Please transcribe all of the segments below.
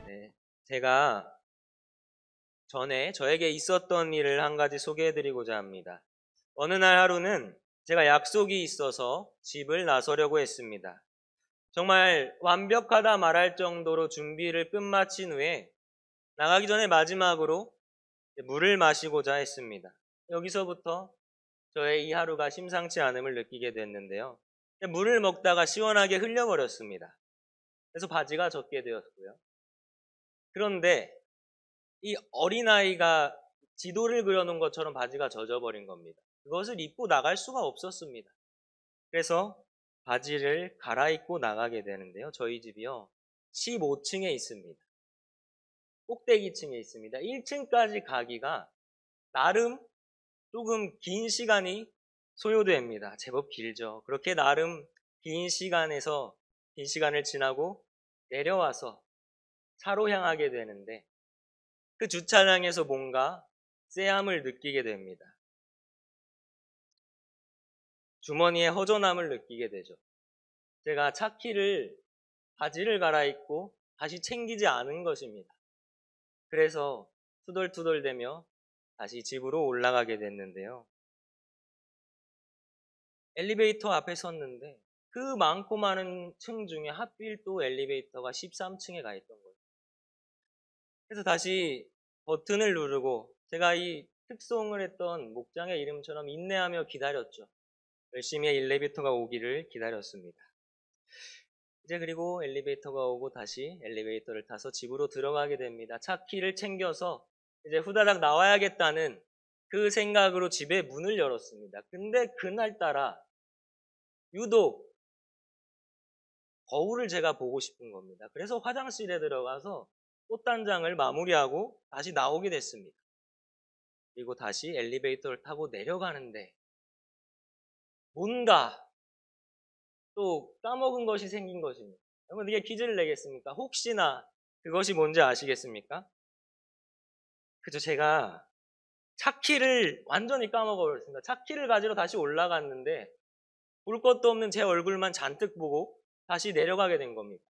네, 제가 전에 저에게 있었던 일을 한 가지 소개해드리고자 합니다. 어느 날 하루는 제가 약속이 있어서 집을 나서려고 했습니다. 정말 완벽하다 말할 정도로 준비를 끝마친 후에 나가기 전에 마지막으로 물을 마시고자 했습니다. 여기서부터 저의 이 하루가 심상치 않음을 느끼게 됐는데요. 물을 먹다가 시원하게 흘려버렸습니다. 그래서 바지가 젖게 되었고요. 그런데 이 어린아이가 지도를 그려놓은 것처럼 바지가 젖어버린 겁니다. 그것을 입고 나갈 수가 없었습니다. 그래서 바지를 갈아입고 나가게 되는데요. 저희 집이요, 15층에 있습니다. 꼭대기층에 있습니다. 1층까지 가기가 나름 조금 긴 시간이 소요됩니다. 제법 길죠. 그렇게 나름 긴 시간을 지나고 내려와서 차로 향하게 되는데, 그 주차장에서 뭔가 쎄함을 느끼게 됩니다. 주머니에 허전함을 느끼게 되죠. 제가 차키를, 바지를 갈아입고 다시 챙기지 않은 것입니다. 그래서 투덜투덜대며 다시 집으로 올라가게 됐는데요. 엘리베이터 앞에 섰는데 그 많고 많은 층 중에 하필 또 엘리베이터가 13층에 가 있던 거예요. 그래서 다시 버튼을 누르고 제가 이 특송을 했던 목장의 이름처럼 인내하며 기다렸죠. 열심히 엘리베이터가 오기를 기다렸습니다. 이제 그리고 엘리베이터가 오고 다시 엘리베이터를 타서 집으로 들어가게 됩니다. 차 키를 챙겨서 이제 후다닥 나와야겠다는 그 생각으로 집에 문을 열었습니다. 근데 그날따라 유독 거울을 제가 보고 싶은 겁니다. 그래서 화장실에 들어가서 꽃단장을 마무리하고 다시 나오게 됐습니다. 그리고 다시 엘리베이터를 타고 내려가는데 뭔가 또 까먹은 것이 생긴 것입니다. 여러분, 이게 퀴즈를 내겠습니까? 혹시나 그것이 뭔지 아시겠습니까? 그죠? 제가 차키를 완전히 까먹어버렸습니다. 차키를 가지러 다시 올라갔는데 볼 것도 없는 제 얼굴만 잔뜩 보고 다시 내려가게 된 겁니다.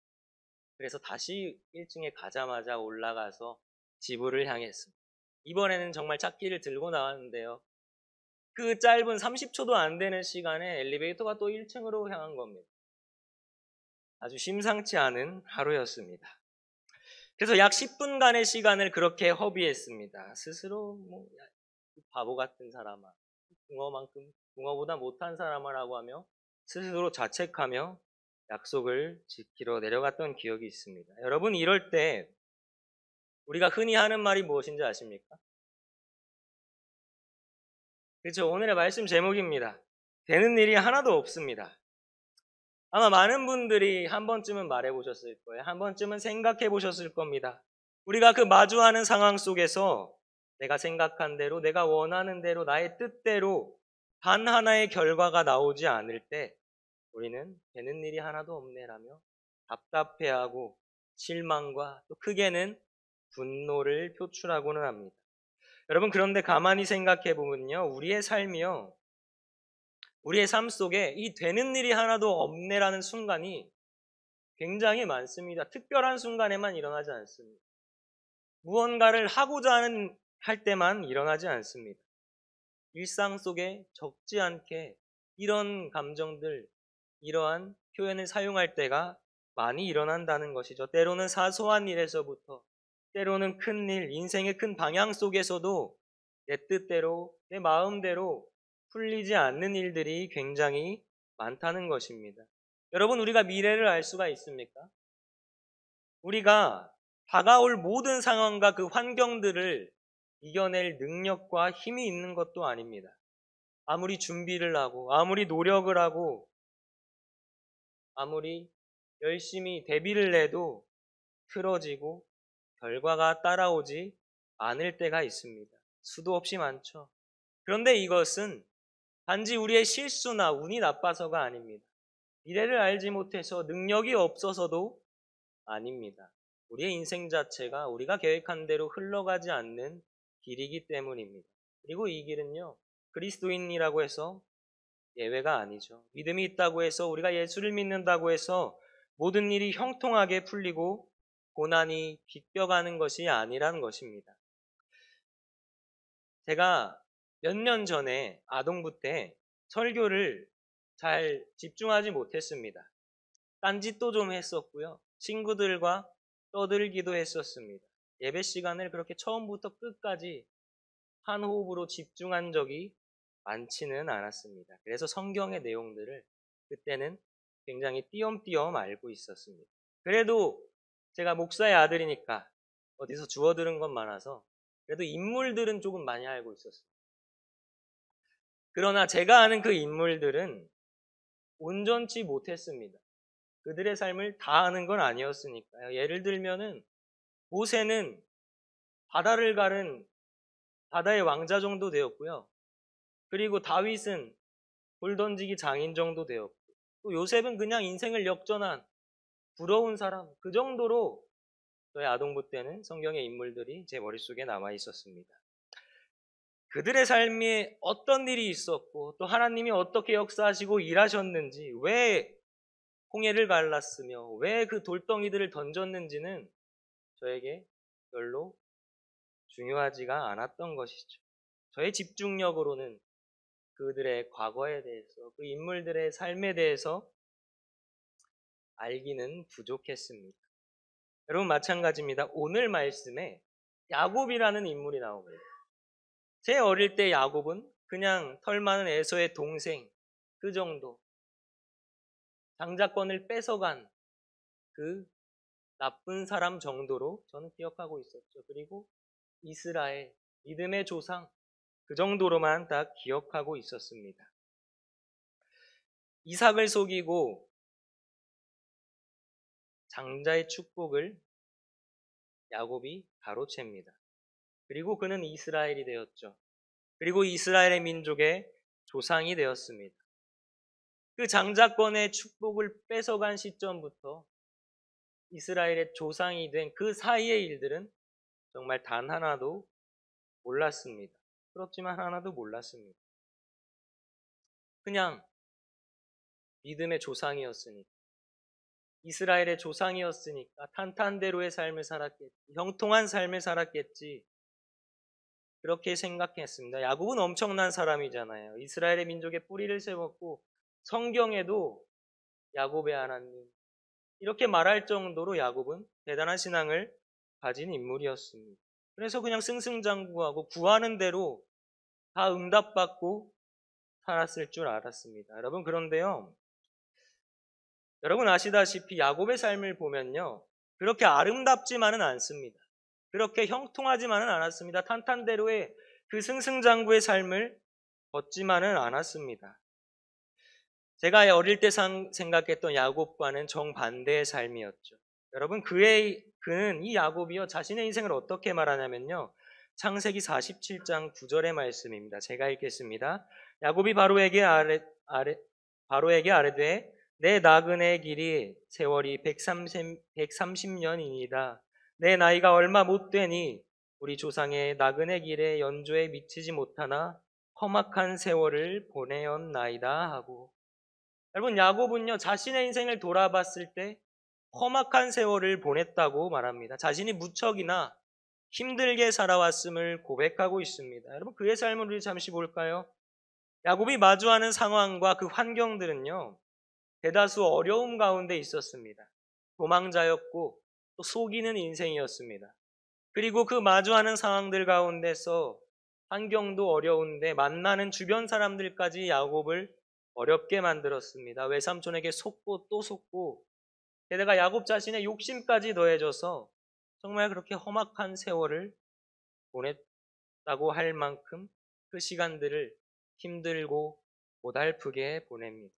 그래서 다시 1층에 가자마자 올라가서 지부를 향했습니다. 이번에는 정말 차키를 들고 나왔는데요. 그 짧은 30초도 안 되는 시간에 엘리베이터가 또 1층으로 향한 겁니다. 아주 심상치 않은 하루였습니다. 그래서 약 10분간의 시간을 그렇게 허비했습니다. 스스로 바보 같은 사람아, 붕어보다 못한 사람아라고 하며 스스로 자책하며 약속을 지키러 내려갔던 기억이 있습니다. 여러분, 이럴 때 우리가 흔히 하는 말이 무엇인지 아십니까? 그렇죠. 오늘의 말씀 제목입니다. 되는 일이 하나도 없습니다. 아마 많은 분들이 한 번쯤은 말해보셨을 거예요. 한 번쯤은 생각해보셨을 겁니다. 우리가 그 마주하는 상황 속에서 내가 생각한 대로, 내가 원하는 대로, 나의 뜻대로 단 하나의 결과가 나오지 않을 때 우리는 되는 일이 하나도 없네라며 답답해하고 실망과 또 크게는 분노를 표출하고는 합니다. 여러분, 그런데 가만히 생각해 보면요, 우리의 삶이요, 우리의 삶 속에 이 되는 일이 하나도 없네라는 순간이 굉장히 많습니다. 특별한 순간에만 일어나지 않습니다. 무언가를 하고자 할 때만 일어나지 않습니다. 일상 속에 적지 않게 이런 감정들, 이러한 표현을 사용할 때가 많이 일어난다는 것이죠. 때로는 사소한 일에서부터, 때로는 큰 일, 인생의 큰 방향 속에서도 내 뜻대로, 내 마음대로 풀리지 않는 일들이 굉장히 많다는 것입니다. 여러분, 우리가 미래를 알 수가 있습니까? 우리가 다가올 모든 상황과 그 환경들을 이겨낼 능력과 힘이 있는 것도 아닙니다. 아무리 준비를 하고, 아무리 노력을 하고, 아무리 열심히 대비를 해도 틀어지고 결과가 따라오지 않을 때가 있습니다. 수도 없이 많죠. 그런데 이것은 단지 우리의 실수나 운이 나빠서가 아닙니다. 미래를 알지 못해서 능력이 없어서도 아닙니다. 우리의 인생 자체가 우리가 계획한 대로 흘러가지 않는 길이기 때문입니다. 그리고 이 길은요, 그리스도인이라고 해서 예외가 아니죠. 믿음이 있다고 해서, 우리가 예수를 믿는다고 해서 모든 일이 형통하게 풀리고 고난이 비껴가는 것이 아니라는 것입니다. 제가 몇 년 전에 아동부 때 설교를 잘 집중하지 못했습니다. 딴짓도 좀 했었고요. 친구들과 떠들기도 했었습니다. 예배 시간을 그렇게 처음부터 끝까지 한 호흡으로 집중한 적이 많지는 않았습니다. 그래서 성경의 내용들을 그때는 굉장히 띄엄띄엄 알고 있었습니다. 그래도 제가 목사의 아들이니까 어디서 주워 들은 건 많아서 그래도 인물들은 조금 많이 알고 있었어요. 그러나 제가 아는 그 인물들은 온전치 못했습니다. 그들의 삶을 다 아는 건 아니었으니까요. 예를 들면은 모세는 바다를 가른 바다의 왕자 정도 되었고요. 그리고 다윗은 돌 던지기 장인 정도 되었고, 또 요셉은 그냥 인생을 역전한 부러운 사람, 그 정도로 저의 아동부 때는 성경의 인물들이 제 머릿속에 남아 있었습니다. 그들의 삶에 어떤 일이 있었고, 또 하나님이 어떻게 역사하시고 일하셨는지, 왜 홍해를 갈랐으며, 왜 그 돌덩이들을 던졌는지는 저에게 별로 중요하지가 않았던 것이죠. 저의 집중력으로는 그들의 과거에 대해서, 그 인물들의 삶에 대해서 알기는 부족했습니다. 여러분 마찬가지입니다. 오늘 말씀에 야곱이라는 인물이 나옵니다. 제 어릴 때 야곱은 그냥 털 많은 에서의 동생, 그 정도. 장자권을 뺏어간 그 나쁜 사람 정도로 저는 기억하고 있었죠. 그리고 이스라엘, 믿음의 조상, 그 정도로만 다 기억하고 있었습니다. 이삭을 속이고 장자의 축복을 야곱이 가로챕니다. 그리고 그는 이스라엘이 되었죠. 그리고 이스라엘의 민족의 조상이 되었습니다. 그 장자권의 축복을 뺏어간 시점부터 이스라엘의 조상이 된 그 사이의 일들은 정말 단 하나도 몰랐습니다. 부럽지만 하나도 몰랐습니다. 그냥 믿음의 조상이었으니까, 이스라엘의 조상이었으니까 탄탄대로의 삶을 살았겠지, 형통한 삶을 살았겠지, 그렇게 생각했습니다. 야곱은 엄청난 사람이잖아요. 이스라엘의 민족의 뿌리를 세웠고 성경에도 야곱의 하나님 이렇게 말할 정도로 야곱은 대단한 신앙을 가진 인물이었습니다. 그래서 그냥 승승장구하고 구하는 대로 다 응답받고 살았을 줄 알았습니다. 여러분 그런데요. 여러분 아시다시피 야곱의 삶을 보면요. 그렇게 아름답지만은 않습니다. 그렇게 형통하지만은 않았습니다. 탄탄대로의 그 승승장구의 삶을 걷지만은 않았습니다. 제가 어릴 때 생각했던 야곱과는 정반대의 삶이었죠. 여러분 그는 이 야곱이요 자신의 인생을 어떻게 말하냐면요. 창세기 47장 9절의 말씀입니다. 제가 읽겠습니다. 야곱이 바로에게 아뢰되 내 나그네 길이 세월이 130년이니이다. 내 나이가 얼마 못 되니 우리 조상의 나그네 길의 연조에 미치지 못하나 험악한 세월을 보내었나이다 하고, 여러분 야곱은요 자신의 인생을 돌아봤을 때 험악한 세월을 보냈다고 말합니다. 자신이 무척이나 힘들게 살아왔음을 고백하고 있습니다. 여러분 그의 삶을 우리 잠시 볼까요? 야곱이 마주하는 상황과 그 환경들은요 대다수 어려움 가운데 있었습니다. 도망자였고 또 속이는 인생이었습니다. 그리고 그 마주하는 상황들 가운데서 환경도 어려운데 만나는 주변 사람들까지 야곱을 어렵게 만들었습니다. 외삼촌에게 속고 또 속고, 게다가 야곱 자신의 욕심까지 더해져서 정말 그렇게 험악한 세월을 보냈다고 할 만큼 그 시간들을 힘들고 고달프게 보냅니다.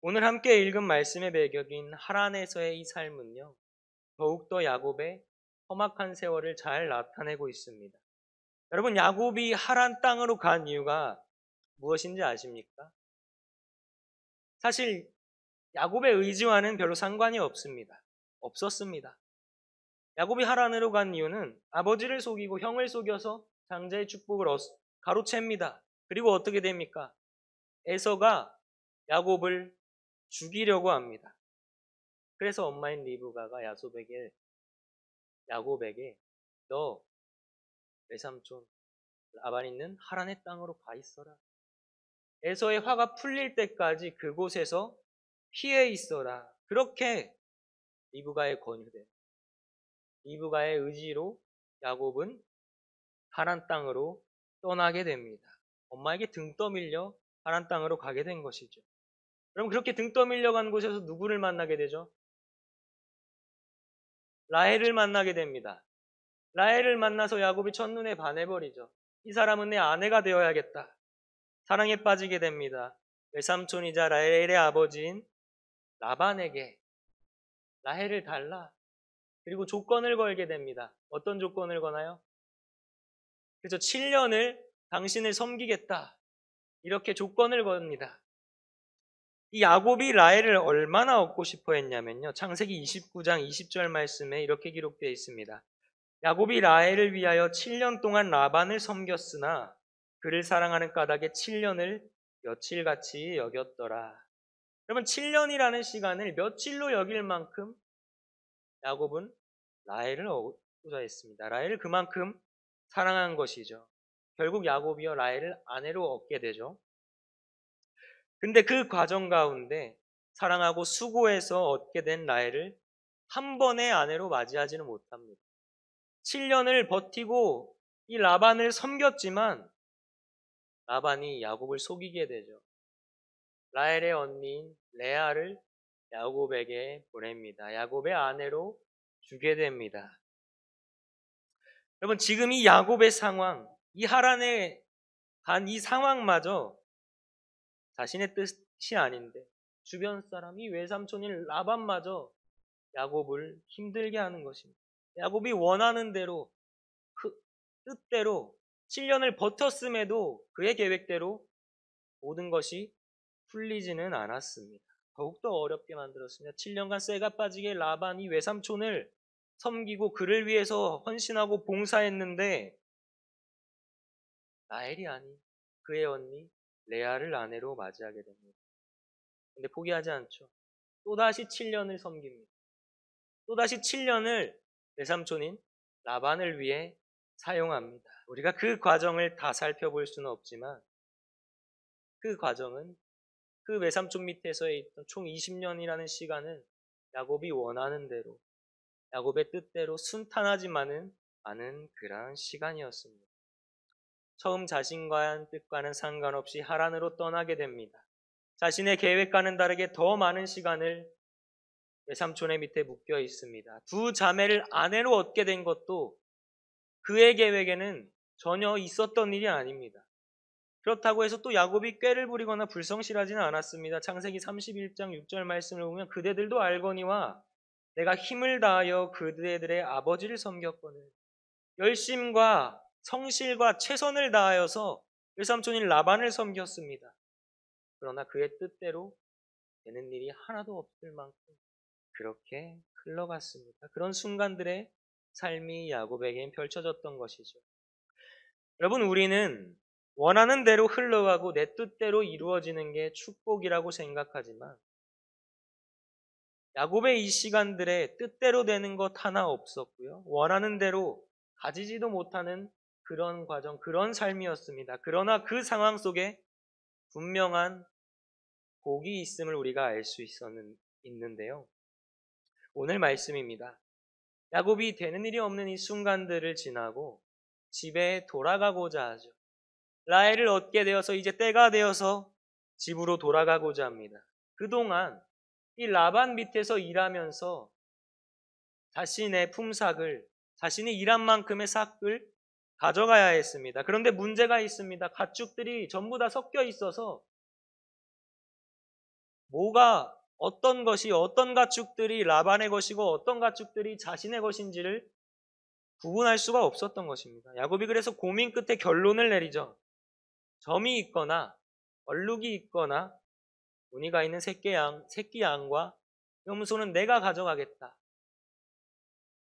오늘 함께 읽은 말씀의 배경인 하란에서의 이 삶은요, 더욱더 야곱의 험악한 세월을 잘 나타내고 있습니다. 여러분, 야곱이 하란 땅으로 간 이유가 무엇인지 아십니까? 사실 야곱의 의지와는 별로 상관이 없었습니다. 야곱이 하란으로 간 이유는 아버지를 속이고 형을 속여서 장자의 축복을 가로챕니다. 그리고 어떻게 됩니까? 에서가 야곱을 죽이려고 합니다. 그래서 엄마인 리브가가 야곱에게 야곱에게 너 외삼촌 라반 있는 하란의 땅으로 가 있어라. 에서의 화가 풀릴 때까지 그곳에서 피해 있어라. 그렇게 리브가의 권유대, 리브가의 의지로 야곱은 하란 땅으로 떠나게 됩니다. 엄마에게 등 떠밀려 하란 땅으로 가게 된 것이죠. 그럼 그렇게 등 떠밀려 간 곳에서 누구를 만나게 되죠? 라헬을 만나게 됩니다. 라헬을 만나서 야곱이 첫눈에 반해버리죠. 이 사람은 내 아내가 되어야겠다. 사랑에 빠지게 됩니다. 외삼촌이자 라헬의 아버지인 라반에게 라헬을 달라. 그리고 조건을 걸게 됩니다. 어떤 조건을 거나요? 그래서 7년을 당신을 섬기겠다. 이렇게 조건을 겁니다. 이 야곱이 라헬을 얼마나 얻고 싶어 했냐면요. 창세기 29장 20절 말씀에 이렇게 기록되어 있습니다. 야곱이 라헬을 위하여 7년 동안 라반을 섬겼으나 그를 사랑하는 까닭에 7년을 며칠같이 여겼더라. 여러분 7년이라는 시간을 며칠로 여길 만큼 야곱은 라헬을 얻고자 했습니다. 라헬을 그만큼 사랑한 것이죠. 결국 야곱이요 라헬을 아내로 얻게 되죠. 근데 그 과정 가운데 사랑하고 수고해서 얻게 된 라헬을 한 번의 아내로 맞이하지는 못합니다. 7년을 버티고 이 라반을 섬겼지만 라반이 야곱을 속이게 되죠. 라헬의 언니인 레아를 야곱에게 보냅니다. 야곱의 아내로 주게 됩니다. 여러분 지금 이 야곱의 상황, 이 하란에 간 이 상황마저 자신의 뜻이 아닌데 주변 사람이 외삼촌인 라반마저 야곱을 힘들게 하는 것입니다. 야곱이 원하는 대로 그 뜻대로 7년을 버텼음에도 그의 계획대로 모든 것이 풀리지는 않았습니다. 더욱더 어렵게 만들었습니다. 7년간 쇠가 빠지게 라반이 외삼촌을 섬기고 그를 위해서 헌신하고 봉사했는데 라헬이 아닌 그의 언니 레아를 아내로 맞이하게 됩니다. 근데 포기하지 않죠. 또다시 7년을 섬깁니다. 또다시 7년을 외삼촌인 라반을 위해 사용합니다. 우리가 그 과정을 다 살펴볼 수는 없지만 그 과정은 그 외삼촌 밑에서 있던 총 20년이라는 시간은 야곱이 원하는 대로 야곱의 뜻대로 순탄하지만은 않은 그러한 시간이었습니다. 처음 자신과의 뜻과는 상관없이 하란으로 떠나게 됩니다. 자신의 계획과는 다르게 더 많은 시간을 외삼촌의 밑에 묶여 있습니다. 두 자매를 아내로 얻게 된 것도 그의 계획에는 전혀 있었던 일이 아닙니다. 그렇다고 해서 또 야곱이 꾀를 부리거나 불성실하지는 않았습니다. 창세기 31장 6절 말씀을 보면 그대들도 알거니와 내가 힘을 다하여 그대들의 아버지를 섬겼거늘 열심과 성실과 최선을 다하여서 외삼촌인 라반을 섬겼습니다. 그러나 그의 뜻대로 되는 일이 하나도 없을 만큼 그렇게 흘러갔습니다. 그런 순간들의 삶이 야곱에겐 펼쳐졌던 것이죠. 여러분 우리는 원하는 대로 흘러가고 내 뜻대로 이루어지는 게 축복이라고 생각하지만 야곱의 이 시간들에 뜻대로 되는 것 하나 없었고요. 원하는 대로 가지지도 못하는 그런 과정, 그런 삶이었습니다. 그러나 그 상황 속에 분명한 복이 있음을 우리가 알 수 있는데요. 오늘 말씀입니다. 야곱이 되는 일이 없는 이 순간들을 지나고 집에 돌아가고자 하죠. 라헬을 얻게 되어서 이제 때가 되어서 집으로 돌아가고자 합니다. 그동안 이 라반 밑에서 일하면서 자신의 품삯을 자신이 일한 만큼의 삭을 가져가야 했습니다. 그런데 문제가 있습니다. 가축들이 전부 다 섞여 있어서 어떤 것이 어떤 가축들이 라반의 것이고 어떤 가축들이 자신의 것인지를 구분할 수가 없었던 것입니다. 야곱이 그래서 고민 끝에 결론을 내리죠. 점이 있거나 얼룩이 있거나 무늬가 있는 새끼 양과 염소는 내가 가져가겠다.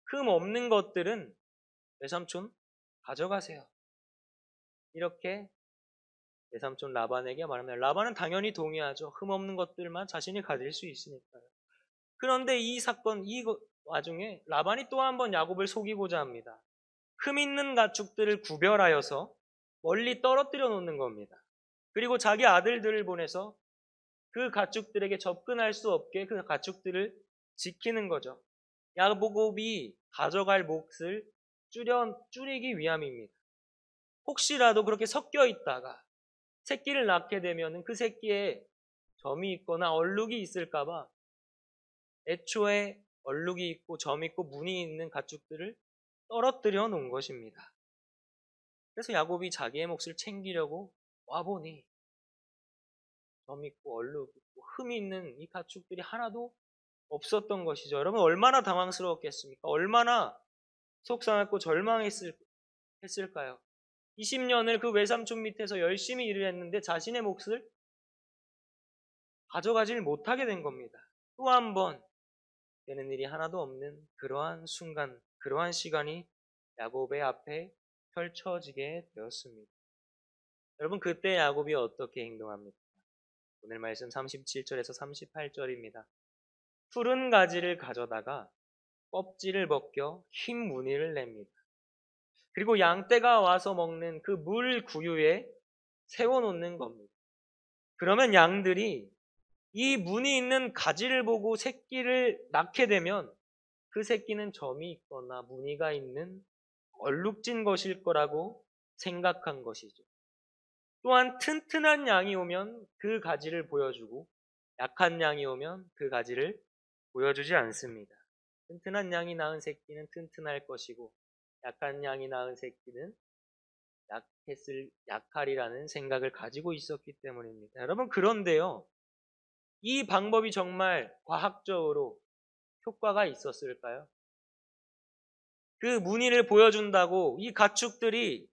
흠 없는 것들은 외삼촌 가져가세요. 이렇게 외삼촌 라반에게 말하면 라반은 당연히 동의하죠. 흠 없는 것들만 자신이 가질 수 있으니까요. 그런데 이 사건, 와중에 라반이 또 한 번 야곱을 속이고자 합니다. 흠 있는 가축들을 구별하여서 멀리 떨어뜨려 놓는 겁니다. 그리고 자기 아들들을 보내서 그 가축들에게 접근할 수 없게 그 가축들을 지키는 거죠. 야곱이 가져갈 몫을 줄이기 위함입니다. 혹시라도 그렇게 섞여 있다가 새끼를 낳게 되면 그 새끼에 점이 있거나 얼룩이 있을까봐 애초에 얼룩이 있고 점 있고 무늬 있는 가축들을 떨어뜨려 놓은 것입니다. 그래서 야곱이 자기의 몫을 챙기려고 와보니 점 있고 얼룩 있고 흠이 있는 이 가축들이 하나도 없었던 것이죠. 여러분 얼마나 당황스러웠겠습니까? 얼마나 속상했고 절망했을까요? 20년을 그 외삼촌 밑에서 열심히 일을 했는데 자신의 몫을 가져가질 못하게 된 겁니다. 또 한 번 되는 일이 하나도 없는 그러한 순간, 그러한 시간이 야곱의 앞에 펼쳐지게 되었습니다. 여러분 그때 야곱이 어떻게 행동합니까? 오늘 말씀 37절에서 38절입니다. 푸른 가지를 가져다가 껍질을 벗겨 흰 무늬를 냅니다. 그리고 양떼가 와서 먹는 그 물 구유에 세워놓는 겁니다. 그러면 양들이 이 무늬 있는 가지를 보고 새끼를 낳게 되면 그 새끼는 점이 있거나 무늬가 있는 얼룩진 것일 거라고 생각한 것이죠. 또한 튼튼한 양이 오면 그 가지를 보여주고 약한 양이 오면 그 가지를 보여주지 않습니다. 튼튼한 양이 낳은 새끼는 튼튼할 것이고 약한 양이 낳은 새끼는 약하리라는 생각을 가지고 있었기 때문입니다. 여러분 그런데요. 이 방법이 정말 과학적으로 효과가 있었을까요? 그 무늬를 보여준다고 이 가축들이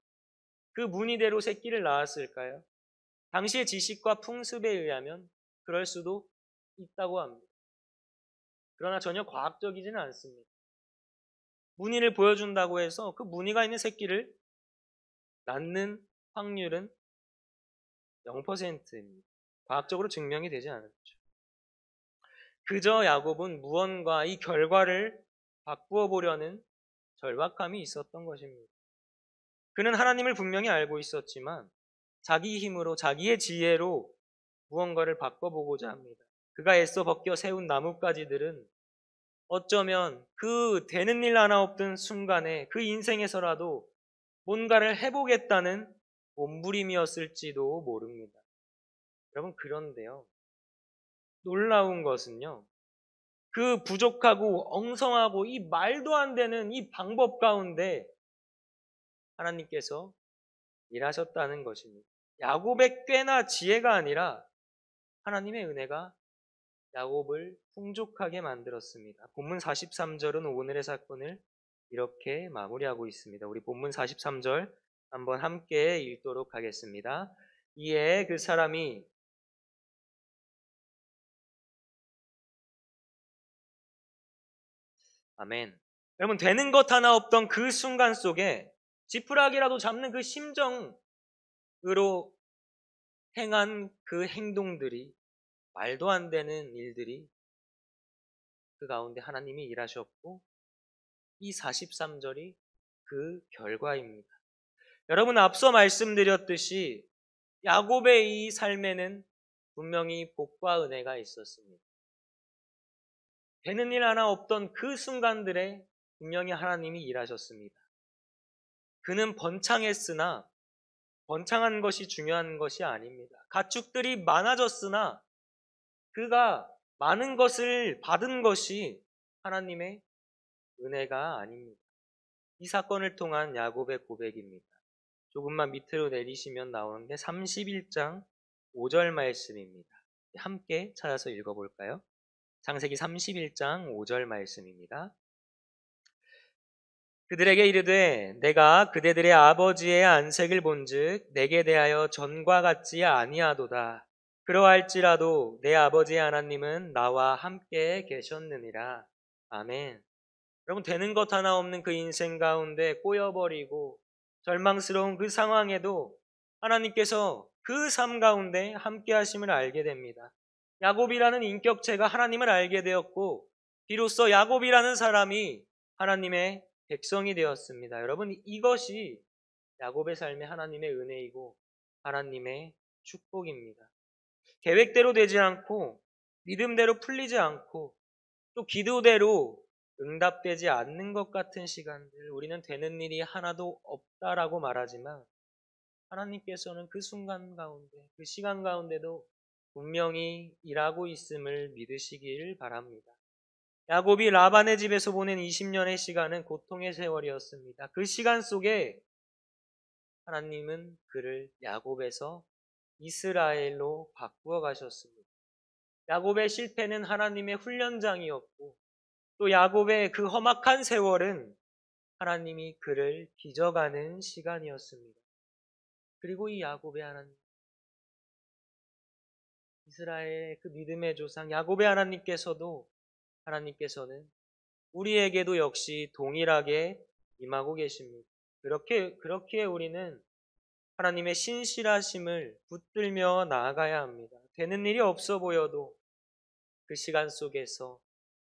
그 무늬대로 새끼를 낳았을까요? 당시의 지식과 풍습에 의하면 그럴 수도 있다고 합니다. 그러나 전혀 과학적이지는 않습니다. 무늬를 보여준다고 해서 그 무늬가 있는 새끼를 낳는 확률은 0%입니다. 과학적으로 증명이 되지 않았죠. 그저 야곱은 무언가 이 결과를 바꾸어 보려는 절박함이 있었던 것입니다. 그는 하나님을 분명히 알고 있었지만 자기 힘으로 자기의 지혜로 무언가를 바꿔보고자 합니다. 그가 애써 벗겨 세운 나뭇가지들은 어쩌면 그 되는 일 하나 없던 순간에 그 인생에서라도 뭔가를 해보겠다는 몸부림이었을지도 모릅니다. 여러분 그런데요. 놀라운 것은요. 그 부족하고 엉성하고 이 말도 안 되는 이 방법 가운데 하나님께서 일하셨다는 것입니다. 야곱의 꾀나 지혜가 아니라 하나님의 은혜가 야곱을 풍족하게 만들었습니다. 본문 43절은 오늘의 사건을 이렇게 마무리하고 있습니다. 우리 본문 43절 한번 함께 읽도록 하겠습니다. 이에 그 사람이 아멘. 여러분 되는 것 하나 없던 그 순간 속에 지푸라기라도 잡는 그 심정으로 행한 그 행동들이 말도 안 되는 일들이 그 가운데 하나님이 일하셨고 이 43절이 그 결과입니다. 여러분 앞서 말씀드렸듯이 야곱의 이 삶에는 분명히 복과 은혜가 있었습니다. 되는 일 하나 없던 그 순간들에 분명히 하나님이 일하셨습니다. 그는 번창했으나 번창한 것이 중요한 것이 아닙니다. 가축들이 많아졌으나 그가 많은 것을 받은 것이 하나님의 은혜가 아닙니다. 이 사건을 통한 야곱의 고백입니다. 조금만 밑으로 내리시면 나오는데 31장 5절 말씀입니다. 함께 찾아서 읽어볼까요? 창세기 31장 5절 말씀입니다. 그들에게 이르되 내가 그대들의 아버지의 안색을 본즉 내게 대하여 전과 같지 아니하도다. 그러할지라도 내 아버지의 하나님은 나와 함께 계셨느니라. 아멘. 여러분 되는 것 하나 없는 그 인생 가운데 꼬여버리고 절망스러운 그 상황에도 하나님께서 그 삶 가운데 함께 하심을 알게 됩니다. 야곱이라는 인격체가 하나님을 알게 되었고 비로소 야곱이라는 사람이 하나님의 백성이 되었습니다. 여러분, 이것이 야곱의 삶의 하나님의 은혜이고 하나님의 축복입니다. 계획대로 되지 않고 믿음대로 풀리지 않고 또 기도대로 응답되지 않는 것 같은 시간들, 우리는 되는 일이 하나도 없다라고 말하지만 하나님께서는 그 순간 가운데, 그 시간 가운데도 분명히 일하고 있음을 믿으시길 바랍니다. 야곱이 라반의 집에서 보낸 20년의 시간은 고통의 세월이었습니다. 그 시간 속에 하나님은 그를 야곱에서 이스라엘로 바꾸어 가셨습니다. 야곱의 실패는 하나님의 훈련장이었고 또 야곱의 그 험악한 세월은 하나님이 그를 빚어가는 시간이었습니다. 그리고 이 야곱의 하나님, 이스라엘의 그 믿음의 조상 야곱의 하나님께서는 우리에게도 역시 동일하게 임하고 계십니다. 그렇기에 우리는 하나님의 신실하심을 붙들며 나아가야 합니다. 되는 일이 없어 보여도 그 시간 속에서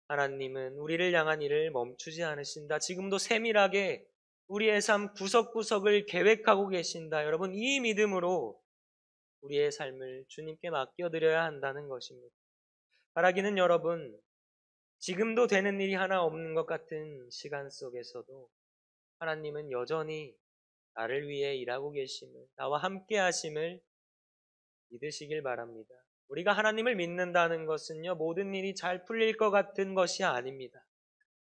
하나님은 우리를 향한 일을 멈추지 않으신다. 지금도 세밀하게 우리의 삶 구석구석을 계획하고 계신다. 여러분, 이 믿음으로 우리의 삶을 주님께 맡겨드려야 한다는 것입니다. 바라기는 여러분, 지금도 되는 일이 하나 없는 것 같은 시간 속에서도 하나님은 여전히 나를 위해 일하고 계심을, 나와 함께 하심을 믿으시길 바랍니다. 우리가 하나님을 믿는다는 것은요, 모든 일이 잘 풀릴 것 같은 것이 아닙니다.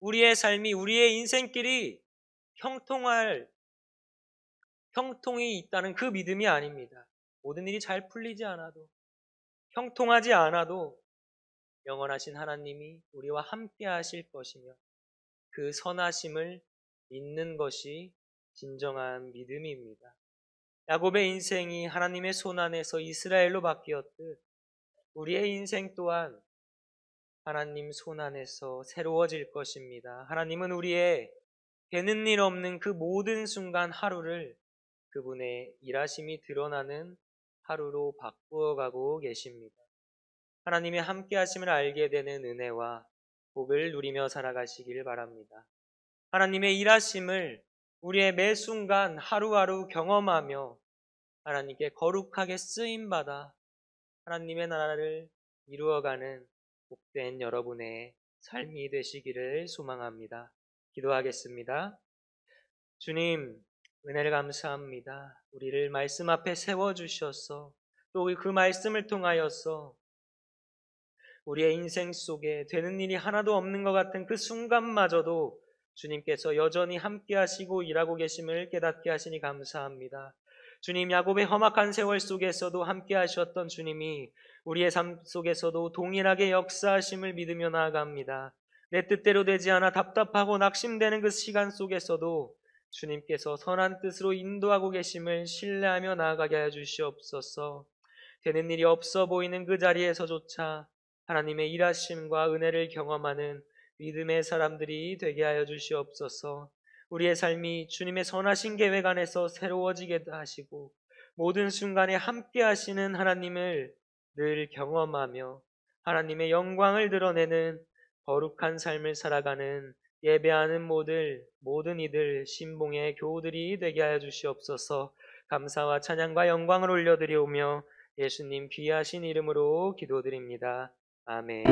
우리의 삶이, 우리의 인생길이 형통이 있다는 그 믿음이 아닙니다. 모든 일이 잘 풀리지 않아도, 형통하지 않아도 영원하신 하나님이 우리와 함께 하실 것이며 그 선하심을 믿는 것이 진정한 믿음입니다. 야곱의 인생이 하나님의 손 안에서 이스라엘로 바뀌었듯 우리의 인생 또한 하나님 손 안에서 새로워질 것입니다. 하나님은 우리의 되는 일 없는 그 모든 순간 하루를 그분의 일하심이 드러나는 하루로 바꾸어가고 계십니다. 하나님의 함께 하심을 알게 되는 은혜와 복을 누리며 살아가시길 바랍니다. 하나님의 일하심을 우리의 매 순간 하루하루 경험하며 하나님께 거룩하게 쓰임받아 하나님의 나라를 이루어가는 복된 여러분의 삶이 되시기를 소망합니다. 기도하겠습니다. 주님, 은혜를 감사합니다. 우리를 말씀 앞에 세워주셔서 또 그 말씀을 통하여서 우리의 인생 속에 되는 일이 하나도 없는 것 같은 그 순간마저도 주님께서 여전히 함께 하시고 일하고 계심을 깨닫게 하시니 감사합니다. 주님, 야곱의 험악한 세월 속에서도 함께 하셨던 주님이 우리의 삶 속에서도 동일하게 역사하심을 믿으며 나아갑니다. 내 뜻대로 되지 않아 답답하고 낙심되는 그 시간 속에서도 주님께서 선한 뜻으로 인도하고 계심을 신뢰하며 나아가게 하여 주시옵소서. 되는 일이 없어 보이는 그 자리에서조차 하나님의 일하심과 은혜를 경험하는 믿음의 사람들이 되게 하여 주시옵소서. 우리의 삶이 주님의 선하신 계획 안에서 새로워지게 하시고 모든 순간에 함께 하시는 하나님을 늘 경험하며 하나님의 영광을 드러내는 거룩한 삶을 살아가는 예배하는 모든 이들 신봉의 교우들이 되게 하여 주시옵소서. 감사와 찬양과 영광을 올려드리오며 예수님 귀하신 이름으로 기도드립니다. 아멘.